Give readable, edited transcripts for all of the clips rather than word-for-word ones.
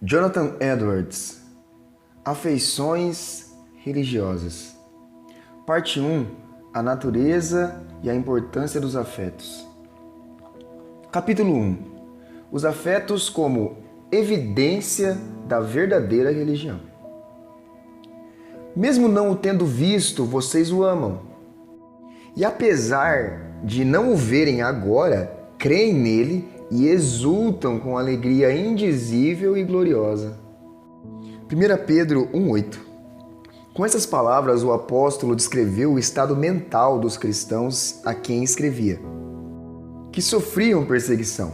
Jonathan Edwards, Afeições religiosas. Parte 1. A natureza e a importância dos afetos. Capítulo 1. Os afetos como evidência da verdadeira religião. Mesmo não o tendo visto, vocês o amam. E apesar de não o verem agora, creem nele e exultam com alegria indizível e gloriosa. 1 Pedro 1,8. Com essas palavras, o apóstolo descreveu o estado mental dos cristãos a quem escrevia, que sofriam perseguição.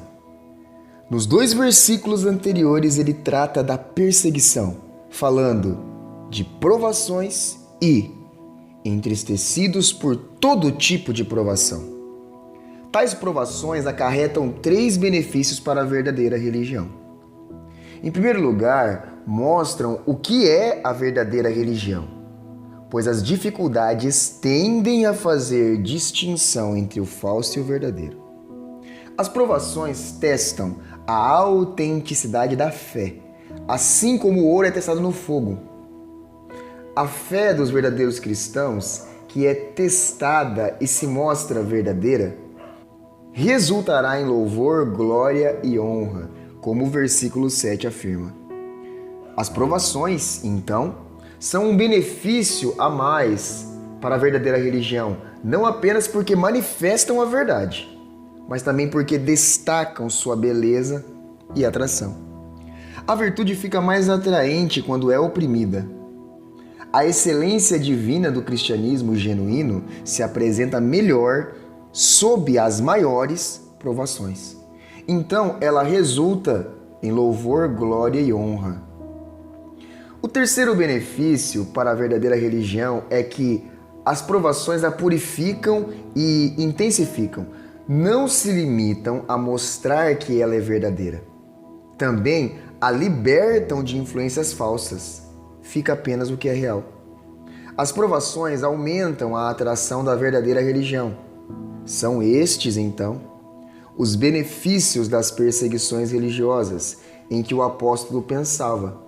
Nos 2 versículos anteriores, ele trata da perseguição, falando de provações e entristecidos por todo tipo de provação. Tais provações acarretam 3 benefícios para a verdadeira religião. Em primeiro lugar, mostram o que é a verdadeira religião, pois as dificuldades tendem a fazer distinção entre o falso e o verdadeiro. As provações testam a autenticidade da fé, assim como o ouro é testado no fogo. A fé dos verdadeiros cristãos, que é testada e se mostra verdadeira, resultará em louvor, glória e honra, como o versículo 7 afirma. As provações, então, são um benefício a mais para a verdadeira religião, não apenas porque manifestam a verdade, mas também porque destacam sua beleza e atração. A virtude fica mais atraente quando é oprimida. A excelência divina do cristianismo genuíno se apresenta melhor sob as maiores provações. Então, ela resulta em louvor, glória e honra. O terceiro benefício para a verdadeira religião é que as provações a purificam e intensificam. Não se limitam a mostrar que ela é verdadeira. Também a libertam de influências falsas. Fica apenas o que é real. As provações aumentam a atração da verdadeira religião. São estes, então, os benefícios das perseguições religiosas em que o apóstolo pensava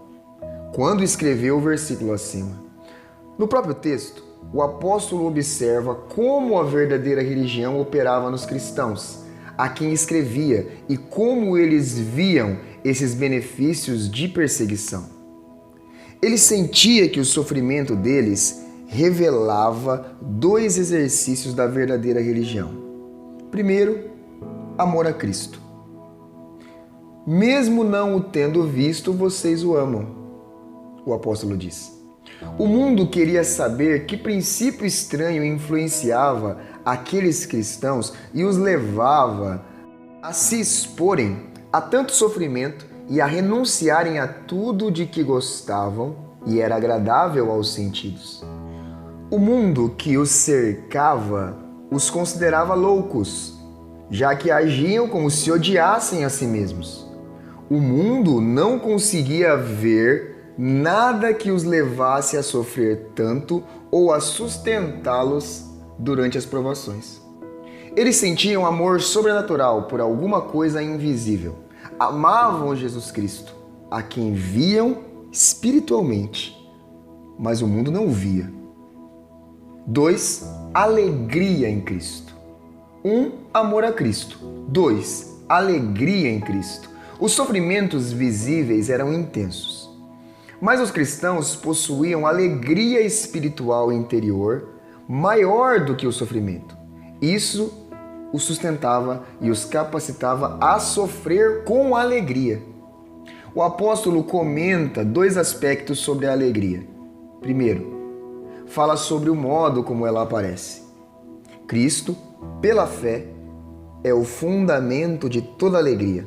quando escreveu o versículo acima. No próprio texto, o apóstolo observa como a verdadeira religião operava nos cristãos, a quem escrevia, e como eles viam esses benefícios de perseguição. Ele sentia que o sofrimento deles revelava 2 exercícios da verdadeira religião. Primeiro, amor a Cristo. Mesmo não o tendo visto, vocês o amam, o apóstolo diz. O mundo queria saber que princípio estranho influenciava aqueles cristãos e os levava a se exporem a tanto sofrimento e a renunciarem a tudo de que gostavam e era agradável aos sentidos. O mundo que os cercava os considerava loucos, já que agiam como se odiassem a si mesmos. O mundo não conseguia ver nada que os levasse a sofrer tanto ou a sustentá-los durante as provações. Eles sentiam amor sobrenatural por alguma coisa invisível. Amavam Jesus Cristo, a quem viam espiritualmente, mas o mundo não o via. 2. Alegria em Cristo. 1. Amor a Cristo. 2. Alegria em Cristo. Os sofrimentos visíveis eram intensos, mas os cristãos possuíam alegria espiritual interior maior do que o sofrimento. Isso os sustentava e os capacitava a sofrer com alegria. O apóstolo comenta 2 aspectos sobre a alegria. Primeiro, fala sobre o modo como ela aparece. Cristo, pela fé, é o fundamento de toda alegria.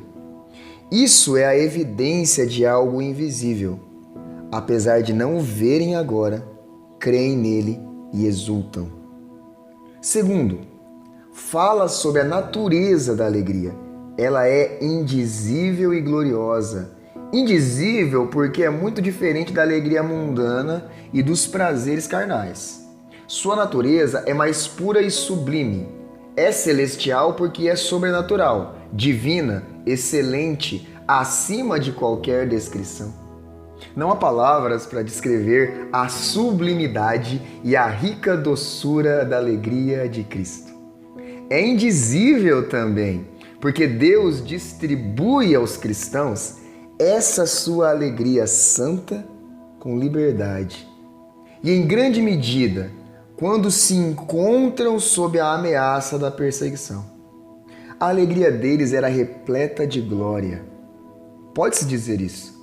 Isso é a evidência de algo invisível. Apesar de não o verem agora, creem nele e exultam. Segundo, fala sobre a natureza da alegria. Ela é indizível e gloriosa. Indizível porque é muito diferente da alegria mundana e dos prazeres carnais. Sua natureza é mais pura e sublime. É celestial porque é sobrenatural, divina, excelente, acima de qualquer descrição. Não há palavras para descrever a sublimidade e a rica doçura da alegria de Cristo. É indizível também, porque Deus distribui aos cristãos essa sua alegria santa com liberdade. E em grande medida, quando se encontram sob a ameaça da perseguição. A alegria deles era repleta de glória. Pode-se dizer isso.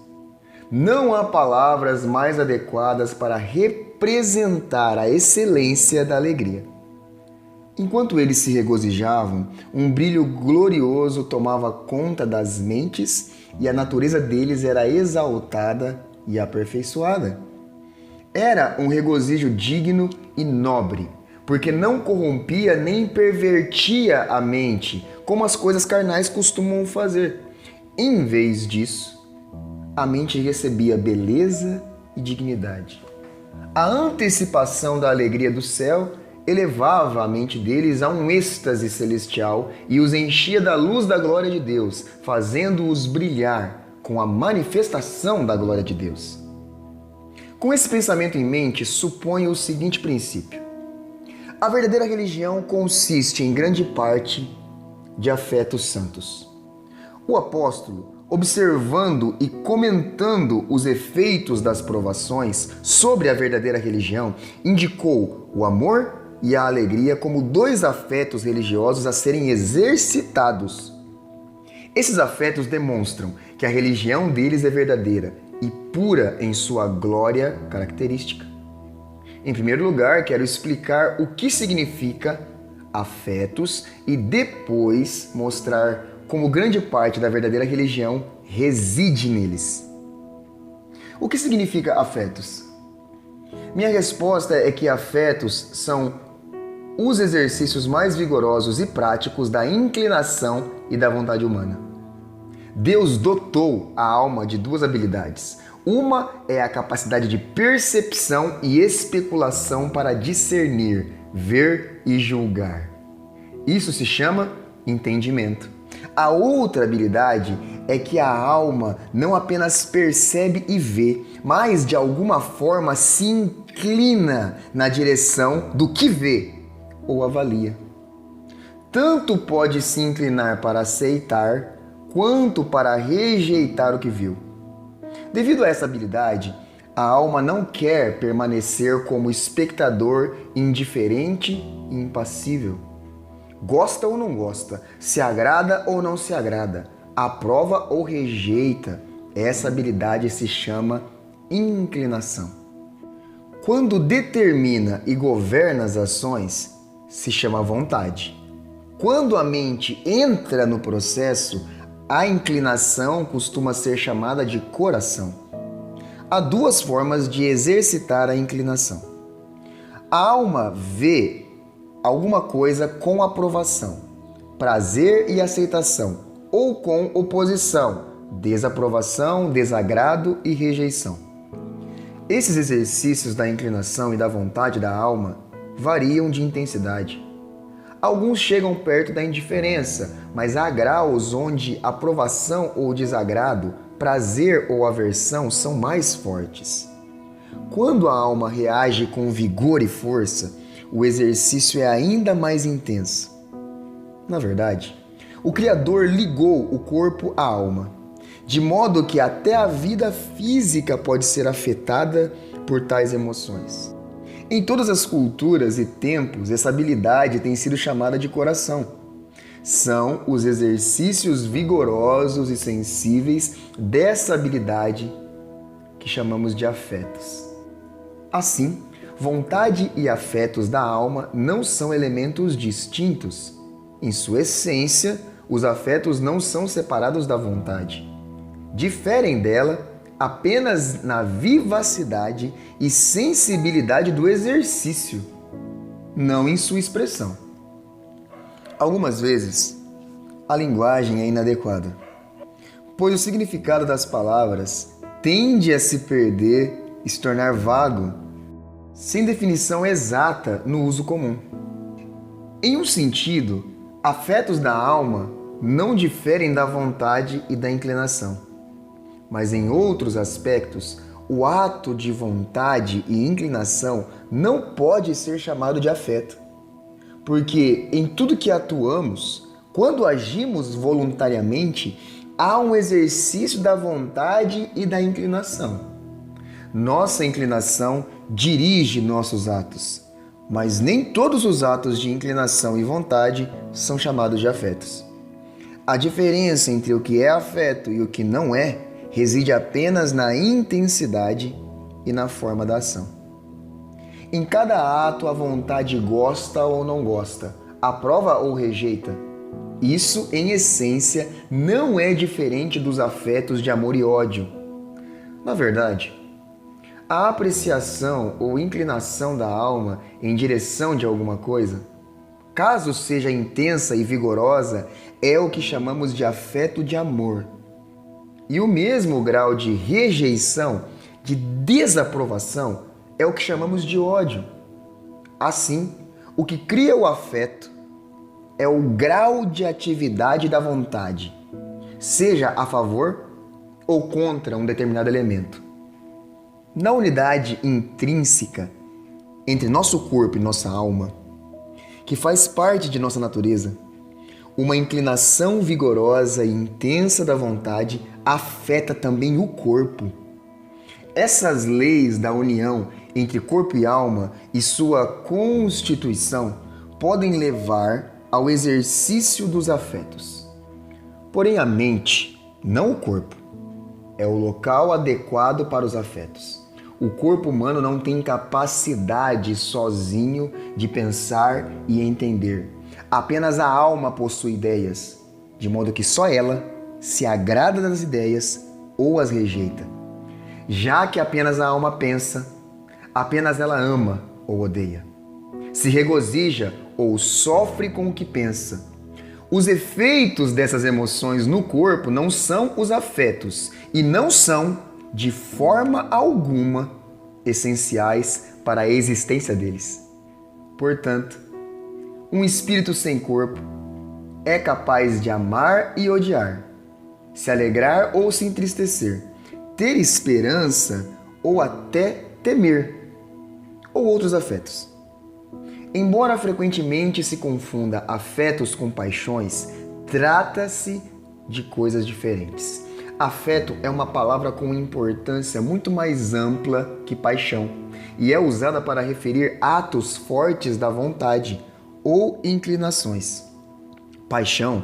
Não há palavras mais adequadas para representar a excelência da alegria. Enquanto eles se regozijavam, um brilho glorioso tomava conta das mentes e a natureza deles era exaltada e aperfeiçoada. Era um regozijo digno e nobre, porque não corrompia nem pervertia a mente, como as coisas carnais costumam fazer. Em vez disso, a mente recebia beleza e dignidade. A antecipação da alegria do céu elevava a mente deles a um êxtase celestial e os enchia da luz da glória de Deus, fazendo-os brilhar com a manifestação da glória de Deus. Com esse pensamento em mente, suponho o seguinte princípio. A verdadeira religião consiste em grande parte de afetos santos. O apóstolo, observando e comentando os efeitos das provações sobre a verdadeira religião, indicou o amor e a alegria como dois afetos religiosos a serem exercitados. Esses afetos demonstram que a religião deles é verdadeira e pura em sua glória característica. Em primeiro lugar, quero explicar o que significa afetos e depois mostrar como grande parte da verdadeira religião reside neles. O que significa afetos? Minha resposta é que afetos são os exercícios mais vigorosos e práticos da inclinação e da vontade humana. Deus dotou a alma de duas habilidades. Uma é a capacidade de percepção e especulação para discernir, ver e julgar. Isso se chama entendimento. A outra habilidade é que a alma não apenas percebe e vê, mas de alguma forma se inclina na direção do que vê ou avalia. Tanto pode se inclinar para aceitar, quanto para rejeitar o que viu. Devido a essa habilidade, a alma não quer permanecer como espectador indiferente e impassível. Gosta ou não gosta, se agrada ou não se agrada, aprova ou rejeita. Essa habilidade se chama inclinação. Quando determina e governa as ações, se chama vontade. Quando a mente entra no processo, a inclinação costuma ser chamada de coração. Há duas formas de exercitar a inclinação. A alma vê alguma coisa com aprovação, prazer e aceitação, ou com oposição, desaprovação, desagrado e rejeição. Esses exercícios da inclinação e da vontade da alma variam de intensidade. Alguns chegam perto da indiferença, mas há graus onde aprovação ou desagrado, prazer ou aversão são mais fortes. Quando a alma reage com vigor e força, o exercício é ainda mais intenso. Na verdade, o Criador ligou o corpo à alma, de modo que até a vida física pode ser afetada por tais emoções. Em todas as culturas e tempos, essa habilidade tem sido chamada de coração. São os exercícios vigorosos e sensíveis dessa habilidade que chamamos de afetos. Assim, vontade e afetos da alma não são elementos distintos. Em sua essência, os afetos não são separados da vontade. Diferem dela apenas na vivacidade e sensibilidade do exercício, não em sua expressão. Algumas vezes, a linguagem é inadequada, pois o significado das palavras tende a se perder e se tornar vago, sem definição exata no uso comum. Em um sentido, afetos da alma não diferem da vontade e da inclinação. Mas em outros aspectos, o ato de vontade e inclinação não pode ser chamado de afeto. Porque em tudo que atuamos, quando agimos voluntariamente, há um exercício da vontade e da inclinação. Nossa inclinação dirige nossos atos, mas nem todos os atos de inclinação e vontade são chamados de afetos. A diferença entre o que é afeto e o que não é reside apenas na intensidade e na forma da ação. Em cada ato, a vontade gosta ou não gosta, aprova ou rejeita. Isso, em essência, não é diferente dos afetos de amor e ódio. Na verdade, a apreciação ou inclinação da alma em direção de alguma coisa, caso seja intensa e vigorosa, é o que chamamos de afeto de amor. E o mesmo grau de rejeição, de desaprovação, é o que chamamos de ódio. Assim, o que cria o afeto é o grau de atividade da vontade, seja a favor ou contra um determinado elemento. Na unidade intrínseca entre nosso corpo e nossa alma, que faz parte de nossa natureza, uma inclinação vigorosa e intensa da vontade afeta também o corpo. Essas leis da união entre corpo e alma e sua constituição podem levar ao exercício dos afetos. Porém, a mente, não o corpo, é o local adequado para os afetos. O corpo humano não tem capacidade sozinho de pensar e entender. Apenas a alma possui ideias, de modo que só ela se agrada das ideias ou as rejeita. Já que apenas a alma pensa, apenas ela ama ou odeia. Se regozija ou sofre com o que pensa. Os efeitos dessas emoções no corpo não são os afetos e não são, de forma alguma, essenciais para a existência deles. Portanto, um espírito sem corpo é capaz de amar e odiar, se alegrar ou se entristecer, ter esperança ou até temer, ou outros afetos. Embora frequentemente se confunda afetos com paixões, trata-se de coisas diferentes. Afeto é uma palavra com importância muito mais ampla que paixão e é usada para referir atos fortes da vontade ou inclinações. Paixão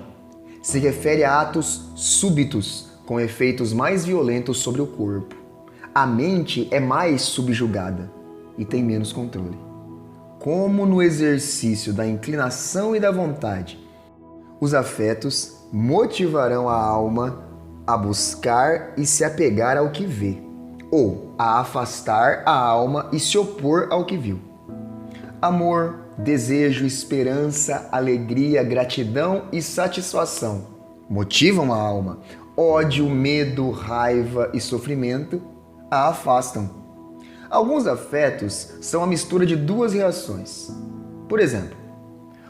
se refere a atos súbitos com efeitos mais violentos sobre o corpo. A mente é mais subjugada e tem menos controle. Como no exercício da inclinação e da vontade, os afetos motivarão a alma a buscar e se apegar ao que vê, ou a afastar a alma e se opor ao que viu. Amor, desejo, esperança, alegria, gratidão e satisfação motivam a alma. Ódio, medo, raiva e sofrimento a afastam. Alguns afetos são a mistura de duas reações. Por exemplo,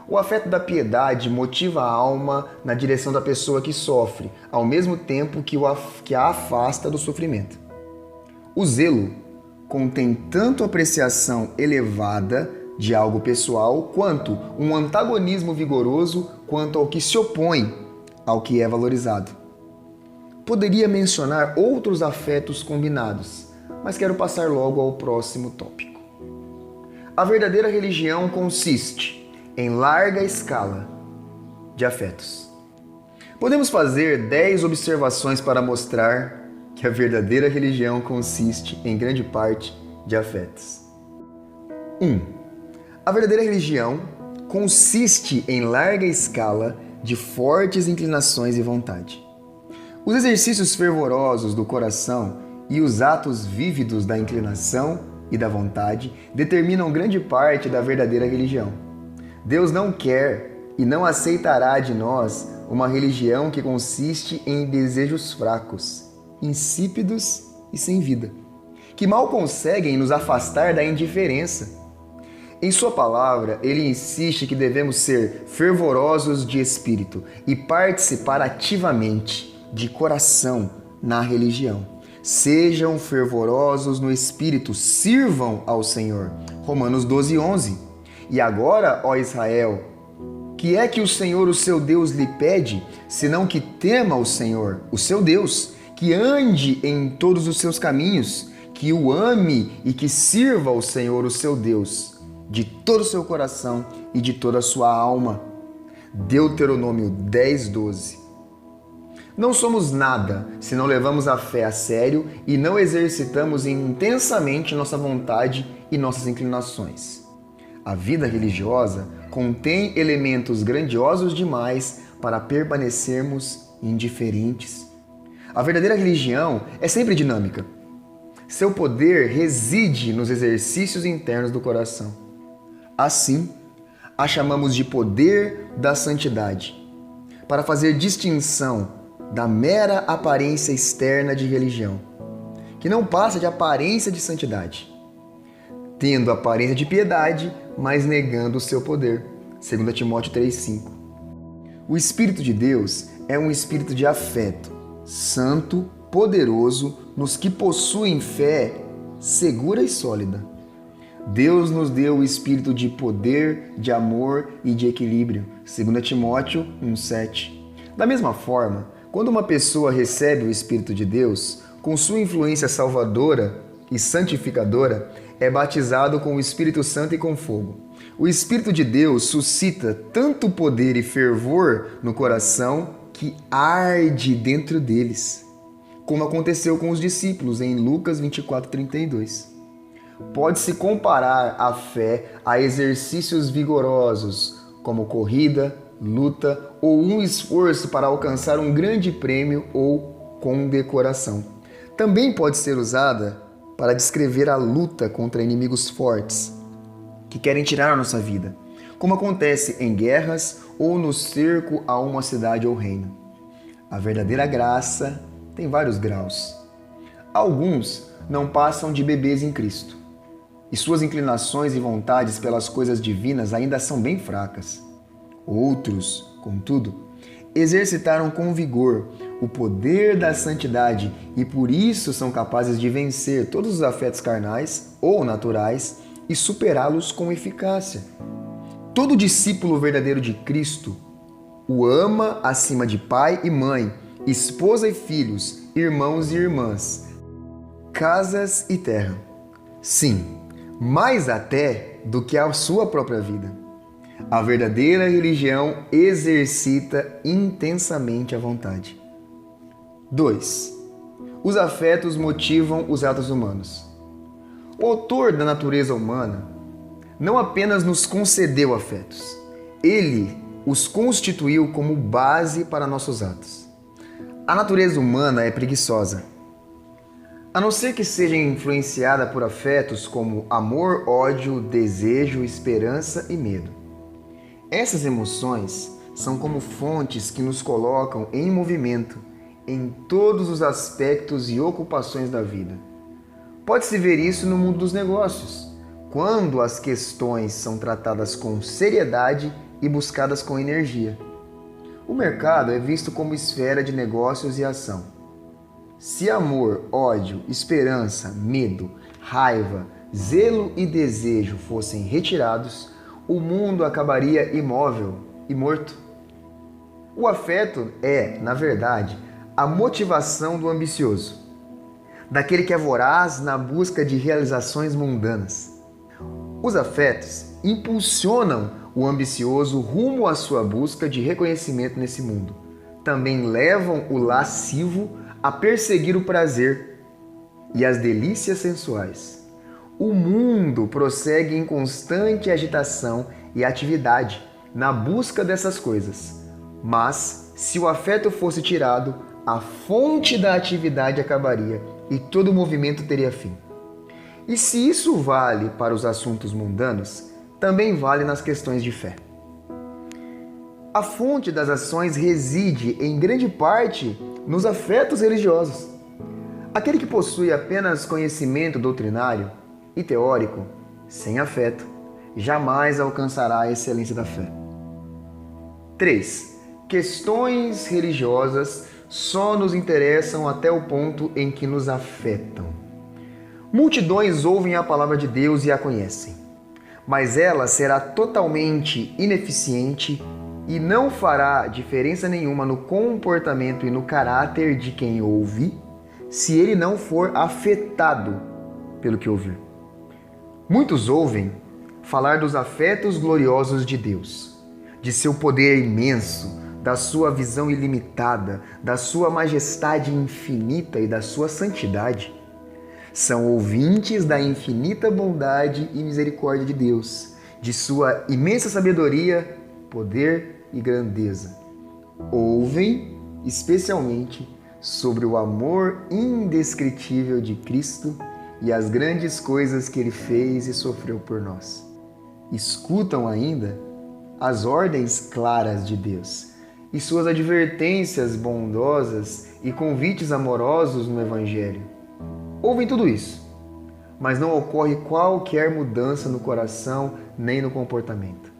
o afeto da piedade motiva a alma na direção da pessoa que sofre, ao mesmo tempo que a afasta do sofrimento. O zelo contém tanto apreciação elevada de algo pessoal, quanto um antagonismo vigoroso quanto ao que se opõe ao que é valorizado. Poderia mencionar outros afetos combinados, mas quero passar logo ao próximo tópico. A verdadeira religião consiste em larga escala de afetos. Podemos fazer 10 observações para mostrar que a verdadeira religião consiste, em grande parte, de afetos. 1. A verdadeira religião consiste em larga escala de fortes inclinações e vontade. Os exercícios fervorosos do coração e os atos vívidos da inclinação e da vontade determinam grande parte da verdadeira religião. Deus não quer e não aceitará de nós uma religião que consiste em desejos fracos, insípidos e sem vida, que mal conseguem nos afastar da indiferença. Em sua palavra, ele insiste que devemos ser fervorosos de espírito e participar ativamente, de coração, na religião. Sejam fervorosos no espírito, sirvam ao Senhor. Romanos 12:11. E agora, ó Israel, que é que o Senhor, o seu Deus, lhe pede, senão que tema o Senhor, o seu Deus, que ande em todos os seus caminhos, que o ame e que sirva ao Senhor, o seu Deus, de todo o seu coração e de toda a sua alma. Deuteronômio 10:12. Não somos nada se não levamos a fé a sério e não exercitamos intensamente nossa vontade e nossas inclinações. A vida religiosa contém elementos grandiosos demais para permanecermos indiferentes. A verdadeira religião é sempre dinâmica. Seu poder reside nos exercícios internos do coração. Assim, a chamamos de poder da santidade, para fazer distinção da mera aparência externa de religião, que não passa de aparência de santidade, tendo aparência de piedade, mas negando o seu poder. 2 Timóteo 3:5. O Espírito de Deus é um espírito de afeto, santo, poderoso, nos que possuem fé segura e sólida. Deus nos deu o espírito de poder, de amor e de equilíbrio. 2 Timóteo 1:7. Da mesma forma, quando uma pessoa recebe o Espírito de Deus, com sua influência salvadora e santificadora, é batizado com o Espírito Santo e com fogo. O Espírito de Deus suscita tanto poder e fervor no coração que arde dentro deles, como aconteceu com os discípulos em Lucas 24:32. Pode-se comparar a fé a exercícios vigorosos, como corrida, luta ou um esforço para alcançar um grande prêmio ou condecoração. Também pode ser usada para descrever a luta contra inimigos fortes que querem tirar a nossa vida, como acontece em guerras ou no cerco a uma cidade ou reino. A verdadeira graça tem vários graus. Alguns não passam de bebês em Cristo, e suas inclinações e vontades pelas coisas divinas ainda são bem fracas. Outros, contudo, exercitaram com vigor o poder da santidade e por isso são capazes de vencer todos os afetos carnais ou naturais e superá-los com eficácia. Todo discípulo verdadeiro de Cristo o ama acima de pai e mãe, esposa e filhos, irmãos e irmãs, casas e terra. Sim, mais até do que a sua própria vida. A verdadeira religião exercita intensamente a vontade. 2. Os afetos motivam os atos humanos. O autor da natureza humana não apenas nos concedeu afetos, ele os constituiu como base para nossos atos. A natureza humana é preguiçosa. A não ser que seja influenciada por afetos como amor, ódio, desejo, esperança e medo. Essas emoções são como fontes que nos colocam em movimento em todos os aspectos e ocupações da vida. Pode-se ver isso no mundo dos negócios, quando as questões são tratadas com seriedade e buscadas com energia. O mercado é visto como esfera de negócios e ação. Se amor, ódio, esperança, medo, raiva, zelo e desejo fossem retirados, o mundo acabaria imóvel e morto. O afeto é, na verdade, a motivação do ambicioso, daquele que é voraz na busca de realizações mundanas. Os afetos impulsionam o ambicioso rumo à sua busca de reconhecimento nesse mundo. Também levam o lascivo a perseguir o prazer e as delícias sensuais. O mundo prossegue em constante agitação e atividade na busca dessas coisas. Mas, se o afeto fosse tirado, a fonte da atividade acabaria e todo o movimento teria fim. E se isso vale para os assuntos mundanos, também vale nas questões de fé. A fonte das ações reside, em grande parte, nos afetos religiosos. Aquele que possui apenas conhecimento doutrinário e teórico, sem afeto, jamais alcançará a excelência da fé. 3. Questões religiosas só nos interessam até o ponto em que nos afetam. Multidões ouvem a palavra de Deus e a conhecem, mas ela será totalmente ineficiente e não fará diferença nenhuma no comportamento e no caráter de quem ouve, se ele não for afetado pelo que ouvir. Muitos ouvem falar dos afetos gloriosos de Deus, de seu poder imenso, da sua visão ilimitada, da sua majestade infinita e da sua santidade. São ouvintes da infinita bondade e misericórdia de Deus, de sua imensa sabedoria, poder e grandeza. Ouvem especialmente sobre o amor indescritível de Cristo e as grandes coisas que Ele fez e sofreu por nós. Escutam ainda as ordens claras de Deus e suas advertências bondosas e convites amorosos no Evangelho. Ouvem tudo isso, mas não ocorre qualquer mudança no coração nem no comportamento.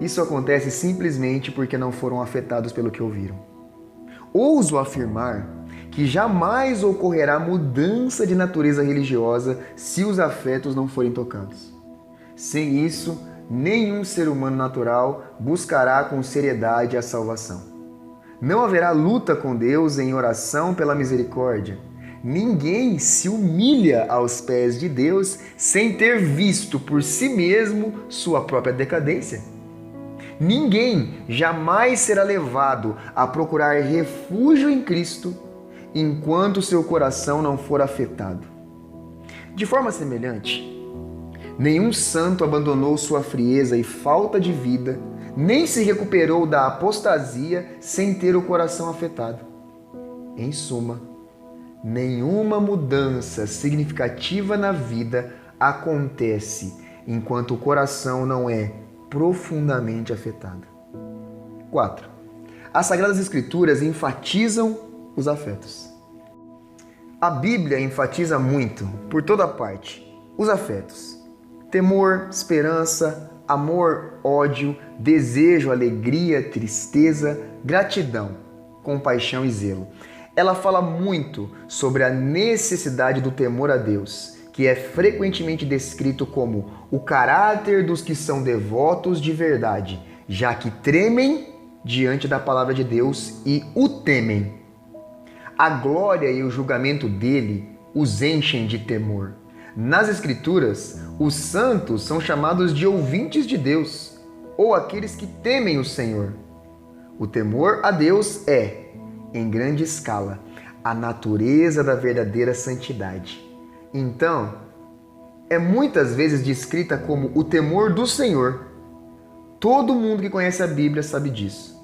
Isso acontece simplesmente porque não foram afetados pelo que ouviram. Ouso afirmar que jamais ocorrerá mudança de natureza religiosa se os afetos não forem tocados. Sem isso, nenhum ser humano natural buscará com seriedade a salvação. Não haverá luta com Deus em oração pela misericórdia. Ninguém se humilha aos pés de Deus sem ter visto por si mesmo sua própria decadência. Ninguém jamais será levado a procurar refúgio em Cristo enquanto seu coração não for afetado. De forma semelhante, nenhum santo abandonou sua frieza e falta de vida, nem se recuperou da apostasia sem ter o coração afetado. Em suma, nenhuma mudança significativa na vida acontece enquanto o coração não é profundamente afetado. 4. As Sagradas Escrituras enfatizam os afetos. A Bíblia enfatiza muito, por toda parte, os afetos. Temor, esperança, amor, ódio, desejo, alegria, tristeza, gratidão, compaixão e zelo. Ela fala muito sobre a necessidade do temor a Deus, que é frequentemente descrito como o caráter dos que são devotos de verdade, já que tremem diante da palavra de Deus e o temem. A glória e o julgamento dele os enchem de temor. Nas Escrituras, os santos são chamados de ouvintes de Deus, ou aqueles que temem o Senhor. O temor a Deus é, em grande escala, a natureza da verdadeira santidade. Então, é muitas vezes descrita como o temor do Senhor. Todo mundo que conhece a Bíblia sabe disso.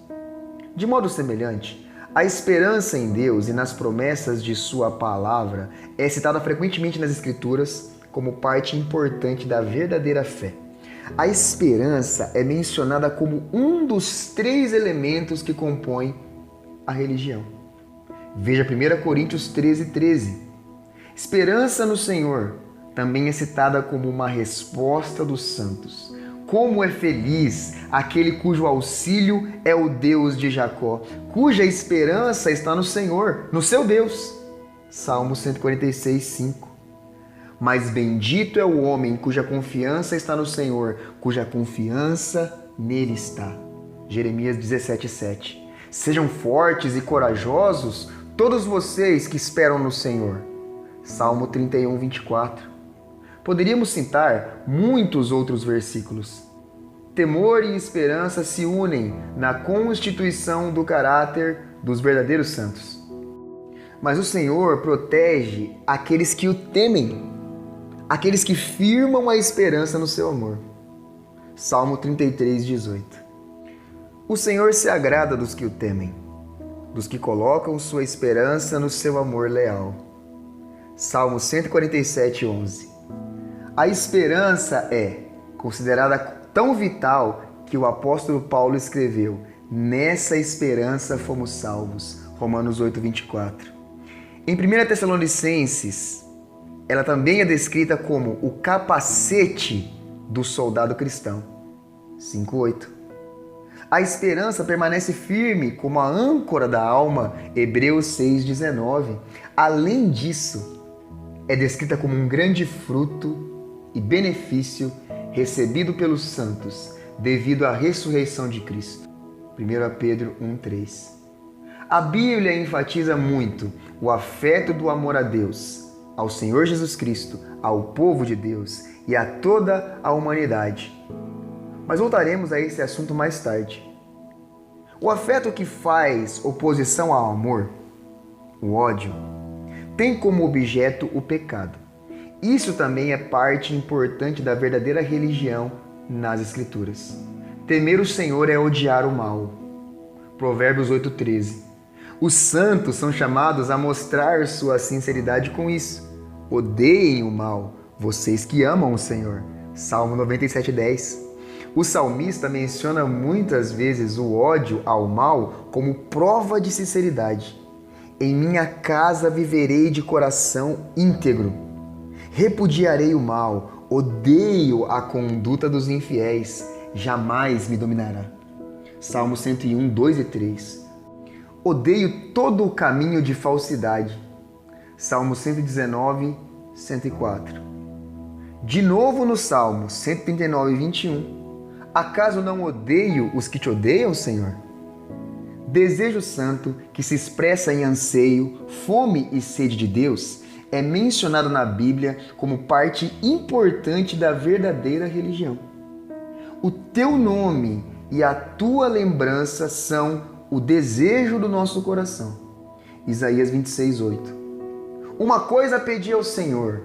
De modo semelhante, a esperança em Deus e nas promessas de sua palavra é citada frequentemente nas Escrituras como parte importante da verdadeira fé. A esperança é mencionada como um dos 3 elementos que compõem a religião. Veja 1 Coríntios 13:13. Esperança no Senhor também é citada como uma resposta dos santos. Como é feliz aquele cujo auxílio é o Deus de Jacó, cuja esperança está no Senhor, no seu Deus. Salmo 146:5. Mas bendito é o homem cuja confiança está no Senhor, cuja confiança nele está. Jeremias 17:7. Sejam fortes e corajosos todos vocês que esperam no Senhor. Salmo 31:24. Poderíamos citar muitos outros versículos. Temor e esperança se unem na constituição do caráter dos verdadeiros santos. Mas o Senhor protege aqueles que o temem, aqueles que firmam a esperança no seu amor. Salmo 33:18. O Senhor se agrada dos que o temem, dos que colocam sua esperança no seu amor leal. Salmo 147:11. A esperança é considerada tão vital que o apóstolo Paulo escreveu: nessa esperança fomos salvos. Romanos 8:24. Em 1 Tessalonicenses, ela também é descrita como o capacete do soldado cristão. 5:8. A esperança permanece firme como a âncora da alma. Hebreus 6:19. Além disso, é descrita como um grande fruto e benefício recebido pelos santos devido à ressurreição de Cristo. 1 Pedro 1:3. A Bíblia enfatiza muito o afeto do amor a Deus, ao Senhor Jesus Cristo, ao povo de Deus e a toda a humanidade. Mas voltaremos a esse assunto mais tarde. O afeto que faz oposição ao amor, o ódio, tem como objeto o pecado. Isso também é parte importante da verdadeira religião nas Escrituras. Temer o Senhor é odiar o mal. Provérbios 8:13. Os santos são chamados a mostrar sua sinceridade com isso. Odeiem o mal, vocês que amam o Senhor. Salmo 97:10. O salmista menciona muitas vezes o ódio ao mal como prova de sinceridade. Em minha casa viverei de coração íntegro. Repudiarei o mal, odeio a conduta dos infiéis, jamais me dominará. Salmo 101, 2 e 3. Odeio todo o caminho de falsidade. Salmo 119, 104. De novo no Salmo 139, 21. Acaso não odeio os que te odeiam, Senhor? Desejo santo que se expressa em anseio, fome e sede de Deus é mencionado na Bíblia como parte importante da verdadeira religião. O teu nome e a tua lembrança são o desejo do nosso coração. Isaías 26:8. Uma coisa pedi ao Senhor,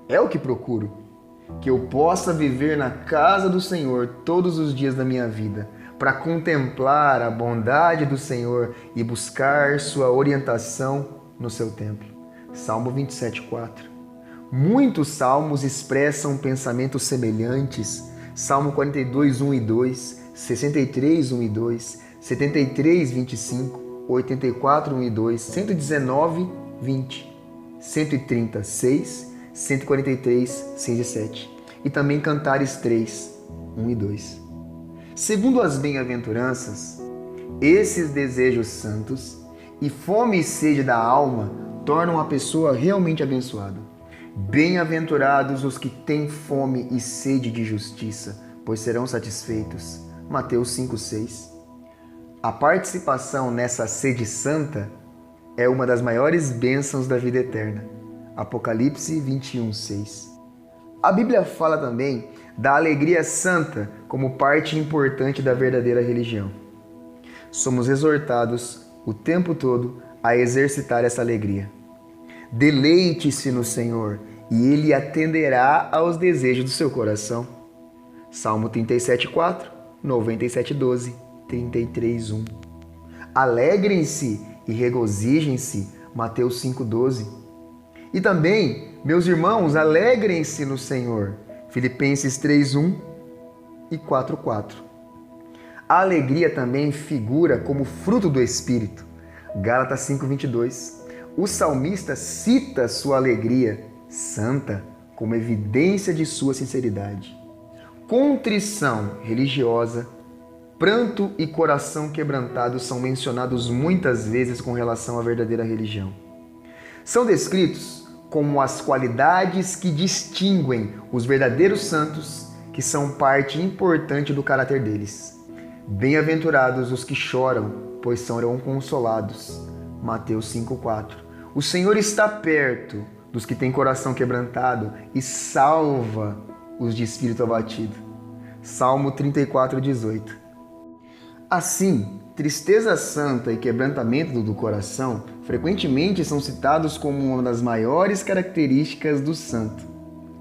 é o que procuro, que eu possa viver na casa do Senhor todos os dias da minha vida, para contemplar a bondade do Senhor e buscar sua orientação no seu templo. Salmo 27:4. Muitos salmos expressam pensamentos semelhantes. Salmo 42, 1 e 2, 63, 1 e 2, 73, 25, 84, 1 e 2, 119, 20, 136, 143, 6 e 7. E também Cantares 3, 1 e 2. Segundo as bem-aventuranças, esses desejos santos e fome e sede da alma tornam a pessoa realmente abençoada. Bem-aventurados os que têm fome e sede de justiça, pois serão satisfeitos. Mateus 5:6. A participação nessa sede santa é uma das maiores bênçãos da vida eterna. Apocalipse 21:6. A Bíblia fala também da alegria santa como parte importante da verdadeira religião. Somos exortados o tempo todo a exercitar essa alegria. Deleite-se no Senhor e Ele atenderá aos desejos do seu coração. Salmo 37:4, 97:12, 33:1. Alegrem-se e regozijem-se. Mateus 5:12. E também, meus irmãos, alegrem-se no Senhor. Filipenses 3:1 e 4:4. A alegria também figura como fruto do Espírito. Gálatas 5:22. O salmista cita sua alegria santa como evidência de sua sinceridade. Contrição religiosa, pranto e coração quebrantado são mencionados muitas vezes com relação à verdadeira religião. São descritos como as qualidades que distinguem os verdadeiros santos, que são parte importante do caráter deles. Bem-aventurados os que choram, pois serão consolados. Mateus 5:4. O Senhor está perto dos que têm coração quebrantado e salva os de espírito abatido. Salmo 34:18. Assim, tristeza santa e quebrantamento do coração frequentemente são citados como uma das maiores características do santo,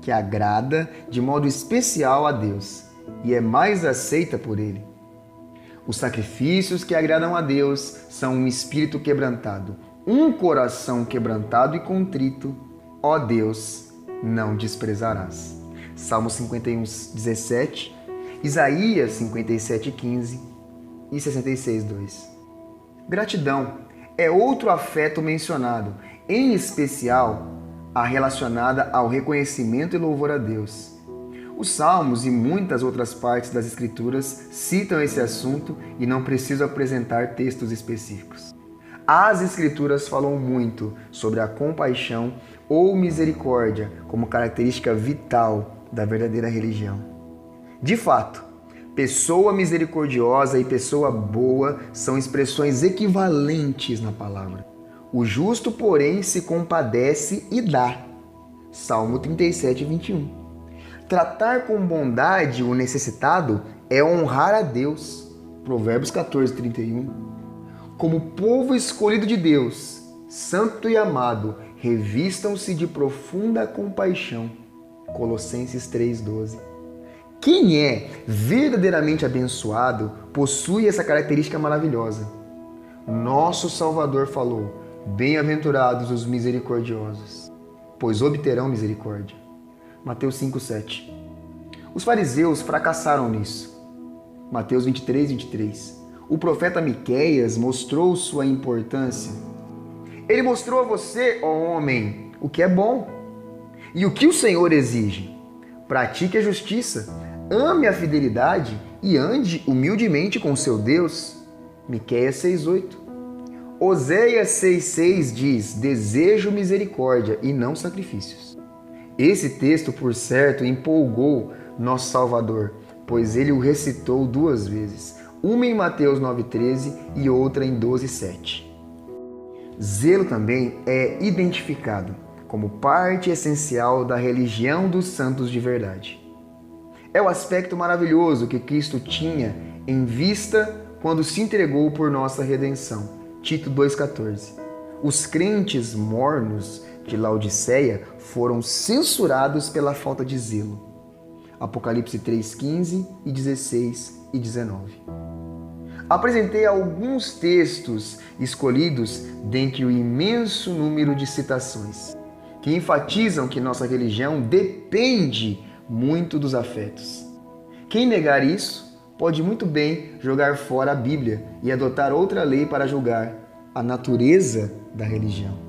que agrada de modo especial a Deus e é mais aceita por Ele. Os sacrifícios que agradam a Deus são um espírito quebrantado, um coração quebrantado e contrito, ó Deus, não desprezarás. Salmo 51:17, Isaías 57:15 e 66:2. Gratidão é outro afeto mencionado, em especial a relacionada ao reconhecimento e louvor a Deus. Os Salmos e muitas outras partes das Escrituras citam esse assunto e não preciso apresentar textos específicos. As Escrituras falam muito sobre a compaixão ou misericórdia como característica vital da verdadeira religião. De fato, pessoa misericordiosa e pessoa boa são expressões equivalentes na palavra. O justo, porém, se compadece e dá. Salmo 37, 21. Tratar com bondade o necessitado é honrar a Deus. Provérbios 14, 31. Como povo escolhido de Deus, santo e amado, revistam-se de profunda compaixão. Colossenses 3,12. Quem é verdadeiramente abençoado possui essa característica maravilhosa. Nosso Salvador falou: bem-aventurados os misericordiosos, pois obterão misericórdia. Mateus 5,7. Os fariseus fracassaram nisso. Mateus 23, 23. O profeta Miqueias mostrou sua importância. Ele mostrou a você, ó homem, o que é bom e o que o Senhor exige. Pratique a justiça, ame a fidelidade e ande humildemente com seu Deus. Miqueias 6,8. Oséias 6,6 diz: desejo misericórdia e não sacrifícios. Esse texto, por certo, empolgou nosso Salvador, pois ele o recitou 2 vezes, uma em Mateus 9,13 e outra em 12,7. Zelo também é identificado como parte essencial da religião dos santos de verdade. É o aspecto maravilhoso que Cristo tinha em vista quando se entregou por nossa redenção. Tito 2,14. Os crentes mornos de Laodiceia foram censurados pela falta de zelo. Apocalipse 3,15 e 16 e 19. Apresentei alguns textos escolhidos dentre o imenso número de citações, que enfatizam que nossa religião depende muito dos afetos. Quem negar isso pode muito bem jogar fora a Bíblia e adotar outra lei para julgar a natureza da religião.